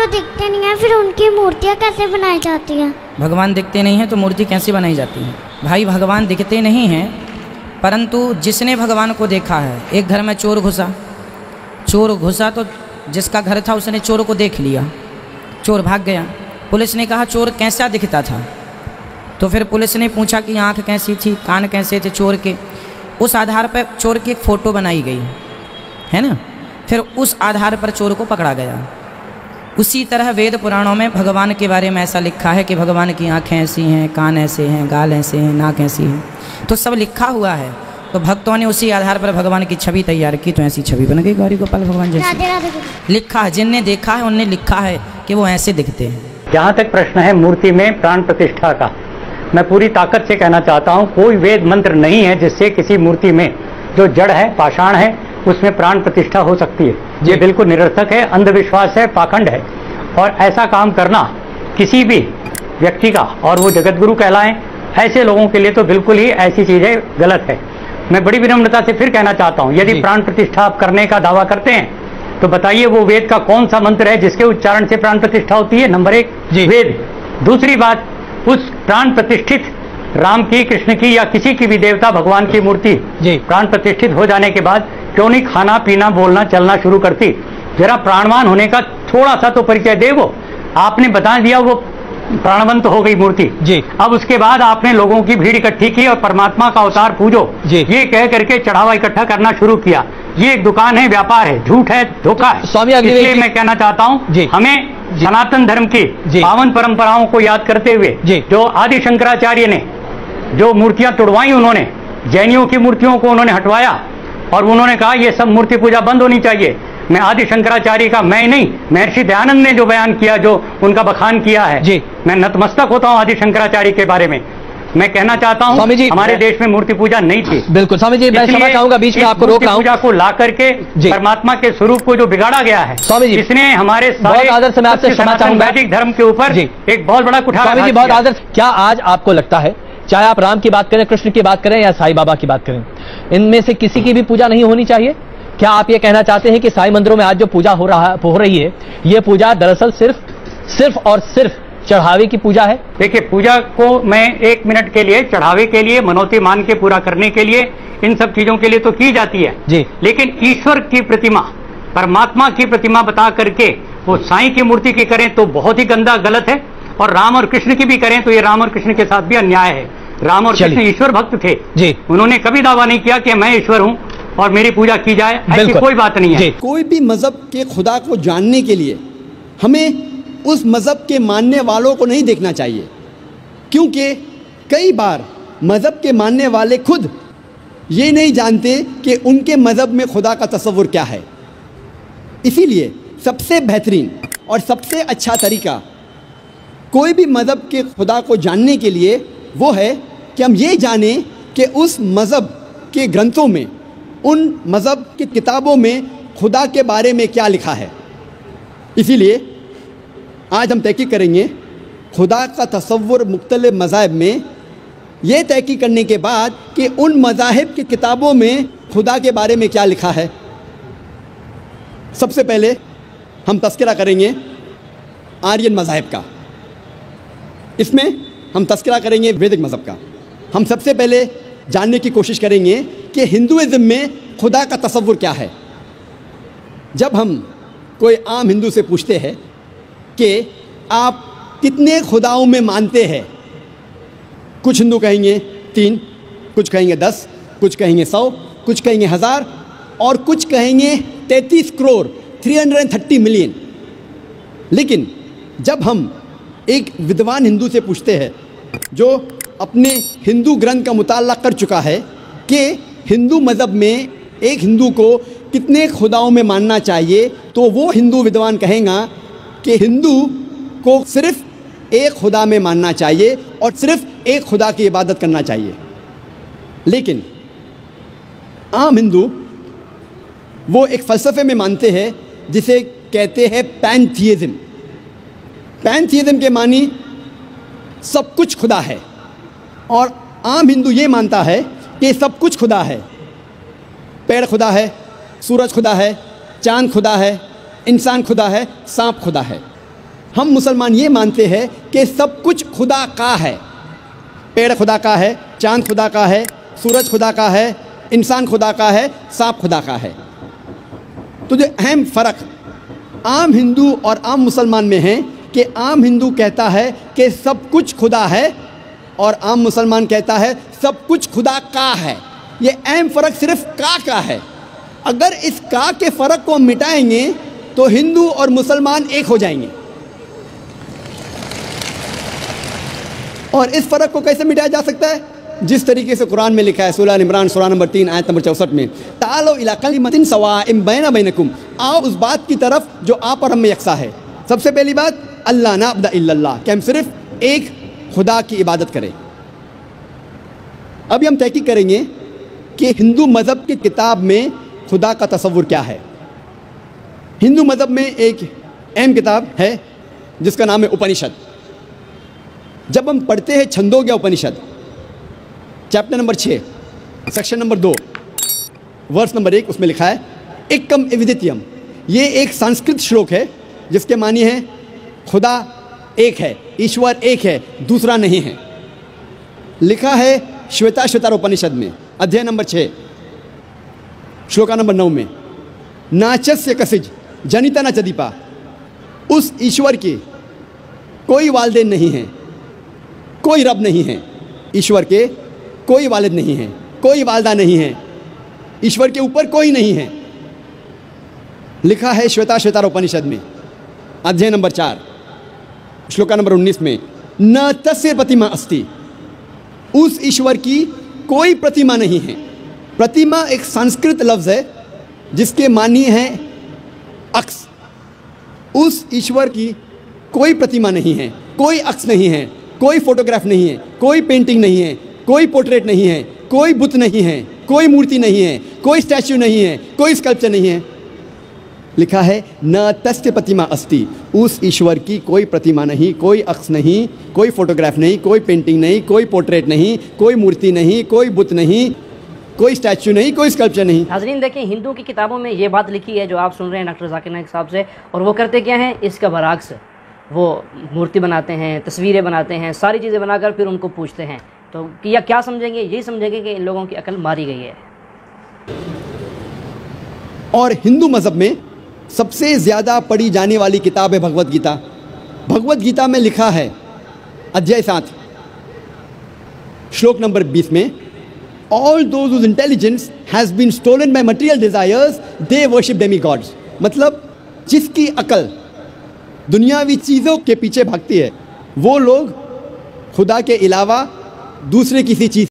तो दिखते नहीं है, फिर उनकी मूर्तियाँ कैसे बनाई जाती हैं? भगवान दिखते नहीं हैं तो मूर्ति कैसे बनाई जाती है? भाई भगवान दिखते नहीं हैं, परंतु जिसने भगवान को देखा है, एक घर में चोर घुसा तो जिसका घर था उसने चोर को देख लिया, चोर भाग गया। पुलिस ने कहा चोर कैसा दिखता था? तो फिर पुलिस ने पूछा कि आँख कैसी थी, कान कैसे थे चोर के। उस आधार पर चोर की एक फ़ोटो बनाई गई है ना, फिर उस आधार पर चोर को पकड़ा गया। उसी तरह वेद पुराणों में भगवान के बारे में ऐसा लिखा है कि भगवान की आँखें ऐसी हैं, कान ऐसे हैं, गाल ऐसे हैं, नाक ऐसी है, तो सब लिखा हुआ है। तो भक्तों ने उसी आधार पर भगवान की छवि तैयार की, तो ऐसी छवि बन गई गौरी गोपाल भगवान जैसे। लिखा है, जिनने देखा है उनने लिखा है कि वो ऐसे दिखते हैं। जहाँ तक प्रश्न है मूर्ति में प्राण प्रतिष्ठा का, मैं पूरी ताकत से कहना चाहता हूँ, कोई वेद मंत्र नहीं है जिससे किसी मूर्ति में जो जड़ है, पाषाण है, उसमें प्राण प्रतिष्ठा हो सकती है। ये बिल्कुल निरर्थक है, अंधविश्वास है, पाखंड है। और ऐसा काम करना किसी भी व्यक्ति का, और वो जगतगुरु कहलाएं, ऐसे लोगों के लिए तो बिल्कुल ही ऐसी चीजें गलत है। मैं बड़ी विनम्रता से फिर कहना चाहता हूँ, यदि प्राण प्रतिष्ठा आप करने का दावा करते हैं तो बताइए वो वेद का कौन सा मंत्र है जिसके उच्चारण से प्राण प्रतिष्ठा होती है? नंबर 1 वेद। दूसरी बात, उस प्राण प्रतिष्ठित राम की, कृष्ण की या किसी की भी देवता भगवान की मूर्ति प्राण प्रतिष्ठित हो जाने के बाद क्यों नहीं खाना पीना बोलना चलना शुरू करती? जरा प्राणवान होने का थोड़ा सा तो परिचय दे। वो आपने बता दिया वो प्राणवंत हो गई मूर्ति जी। अब उसके बाद आपने लोगों की भीड़ इकट्ठी की और परमात्मा का अवतार पूजो ये कह करके चढ़ावा इकट्ठा करना शुरू किया। ये एक दुकान है, व्यापार है, झूठ है, धोखा है। स्वामी इसलिए मैं कहना चाहता हूँ हमें सनातन धर्म की पावन परंपराओं को याद करते हुए जो आदि शंकराचार्य ने जो मूर्तियां तुड़वाई, उन्होंने जैनियों की मूर्तियों को उन्होंने हटवाया और उन्होंने कहा ये सब मूर्ति पूजा बंद होनी चाहिए। मैं आदि शंकराचार्य का, मैं नहीं, महर्षि दयानंद ने जो बयान किया, जो उनका बखान किया है जी, मैं नतमस्तक होता हूँ आदि शंकराचार्य के बारे में। मैं कहना चाहता हूँ स्वामी जी हमारे देश में मूर्ति पूजा नहीं थी। बिल्कुल स्वामी जी, मैं क्षमा चाहूंगा बीच में आपको रोक रहा हूँ। पूजा को ला करके परमात्मा के स्वरूप को जो बिगाड़ा गया है स्वामी जी, इसने हमारे बहुत आदर से मैं आपसे क्षमा चाहूंगा, वैदिक धर्म के ऊपर एक बहुत बड़ा कुठार। स्वामी जी बहुत आदर। क्या आज आपको लगता है, चाहे आप राम की बात करें, कृष्ण की बात करें या साईं बाबा की बात करें, इनमें से किसी की भी पूजा नहीं होनी चाहिए? क्या आप ये कहना चाहते हैं कि साईं मंदिरों में आज जो पूजा हो रही है, ये पूजा दरअसल सिर्फ और सिर्फ चढ़ावे की पूजा है? देखिए, पूजा को मैं 1 मिनट के लिए, चढ़ावे के लिए, मनौती मान के पूरा करने के लिए, इन सब चीजों के लिए तो की जाती है जी। लेकिन ईश्वर की प्रतिमा, परमात्मा की प्रतिमा बता करके वो साईं की मूर्ति की करें तो बहुत ही गंदा, गलत है। और राम और कृष्ण की भी करें तो ये राम और कृष्ण के साथ भी अन्याय है। राम और कृष्ण ईश्वर भक्त थे जी, उन्होंने कभी दावा नहीं किया कि मैं ईश्वर हूं और मेरी पूजा की जाए, ऐसी कोई बात नहीं है। कोई भी मजहब के खुदा को जानने के लिए हमें उस मजहब के मानने वालों को नहीं देखना चाहिए, क्योंकि कई बार मजहब के मानने वाले खुद ये नहीं जानते कि उनके मजहब में खुदा का तस्वुर क्या है। इसीलिए सबसे बेहतरीन और सबसे अच्छा तरीका कोई भी मजहब के खुदा को जानने के लिए वो है कि हम ये जानें कि उस मजहब के ग्रंथों में, उन मजहब की किताबों में खुदा के बारे में क्या लिखा है। इसीलिए आज हम तहकीक करेंगे खुदा का तस्वुर मुख्तलिफ मज़ाहिब में, ये तहकीक करने के बाद कि उन मज़ाहिब की किताबों में खुदा के बारे में क्या लिखा है। सबसे पहले हम तज़किरा करेंगे आर्यन मज़ाहिब का, इसमें हम तज़किरा करेंगे वैदिक मज़हब का। हम सबसे पहले जानने की कोशिश करेंगे कि हिंदुइज़्म में खुदा का तस्वुर क्या है। जब हम कोई आम हिंदू से पूछते हैं कि आप कितने खुदाओं में मानते हैं, कुछ हिंदू कहेंगे 3, कुछ कहेंगे 10, कुछ कहेंगे 100, कुछ कहेंगे 1000 और कुछ कहेंगे 33 करोड़ 330 मिलियन। लेकिन जब हम एक विद्वान हिंदू से पूछते हैं जो अपने हिंदू ग्रंथ का मुताला कर चुका है कि हिंदू मज़हब में एक हिंदू को कितने खुदाओं में मानना चाहिए, तो वो हिंदू विद्वान कहेगा कि हिंदू को सिर्फ एक खुदा में मानना चाहिए और सिर्फ एक खुदा की इबादत करना चाहिए। लेकिन आम हिंदू वो एक फ़लसफ़े में मानते हैं जिसे कहते हैं पैनथियज़म। पैनथियज़म के मानी सब कुछ खुदा है, और आम हिंदू ये मानता है कि सब कुछ खुदा है। पेड़ खुदा है, सूरज खुदा है, चांद खुदा है, इंसान खुदा है, सांप खुदा है। हम मुसलमान ये मानते हैं कि सब कुछ खुदा का है। पेड़ खुदा का है, चांद खुदा का है, सूरज खुदा का है, इंसान खुदा का है, सांप खुदा का है। तो जो अहम फ़र्क आम हिंदू और आम मुसलमान में है कि आम हिंदू कहता है कि सब कुछ खुदा है और आम मुसलमान कहता है सब कुछ खुदा का है। ये अहम फ़र्क सिर्फ का है। अगर इस का के फ़र्क को मिटाएंगे तो हिंदू और मुसलमान एक हो जाएंगे। और इस फ़र्क को कैसे मिटाया जा सकता है? जिस तरीके से कुरान में लिखा है, सूरह इमरान सूरह नंबर 3 आयत नंबर 64 में, तालो इला कलिमतिन सवाइम बैना बैनकुम, आओ उस बात की तरफ जो आप और हम में यकसा है। सबसे पहली बात, अल्लाह नाबदा इल्लल्लाह, कि हम सिर्फ एक खुदा की इबादत करें। अभी हम तहकीक करेंगे कि हिंदू मज़हब की किताब में खुदा का तसव्वुर क्या है। हिंदू मज़हब में एक अहम किताब है जिसका नाम है उपनिषद। जब हम पढ़ते हैं Chandogya Upanishad, chapter number 6 section number 2 verse number 1, उसमें लिखा है एकम एविदित्यम। ये एक संस्कृत श्लोक है जिसके मानी है खुदा एक है, ईश्वर एक है, दूसरा नहीं है। लिखा है श्वेताश्वतर उपनिषद में अध्याय नंबर 6 श्लोका नंबर 9 में, नाचस्य कसिज जनिता न चदीपा, उस ईश्वर की कोई वालिदैन नहीं है, कोई रब नहीं है। ईश्वर के कोई वालिद नहीं है, कोई वालदा नहीं है, ईश्वर के ऊपर कोई नहीं है। लिखा है श्वेताश्वतर उपनिषद में अध्याय नंबर 4 श्लोका नंबर 19 में, न तस्य प्रतिमा अस्ति, उस ईश्वर की कोई प्रतिमा नहीं है। प्रतिमा एक संस्कृत लफ्ज़ है जिसके मानी है अक्स। उस ईश्वर की कोई प्रतिमा नहीं है, कोई अक्स नहीं है, कोई फोटोग्राफ नहीं है, कोई पेंटिंग नहीं है, कोई पोर्ट्रेट नहीं है, कोई बुत नहीं है, कोई मूर्ति नहीं है, कोई स्टैच्यू नहीं है, कोई स्कल्पचर नहीं है। लिखा है न तस्य प्रतिमा अस्ति, उस ईश्वर की कोई प्रतिमा नहीं, कोई अक्स नहीं, कोई फोटोग्राफ नहीं, कोई पेंटिंग नहीं, कोई पोर्ट्रेट नहीं, कोई मूर्ति नहीं, कोई बुत नहीं, कोई स्टैच्यू नहीं, कोई स्कल्पचर नहीं। नाज़रीन देखिए, हिंदू की किताबों में ये बात लिखी है जो आप सुन रहे हैं डॉक्टर जाकिर नाइक साहब से, और वो करते क्या हैं, इसका बरअक्स वो मूर्ति बनाते हैं, तस्वीरें बनाते हैं, सारी चीज़ें बनाकर फिर उनको पूछते हैं। तो या क्या समझेंगे, यही समझेंगे कि इन लोगों की अकल मारी गई है। और हिंदू मज़हब में सबसे ज़्यादा पढ़ी जाने वाली किताब है भगवत गीता। भगवत गीता में लिखा है अध्याय 7 श्लोक नंबर 20 में, all those whose intelligence has been stolen by material desires they worship demigods. मतलब जिसकी अकल दुनियावी चीज़ों के पीछे भागती है वो लोग खुदा के अलावा दूसरे किसी चीज़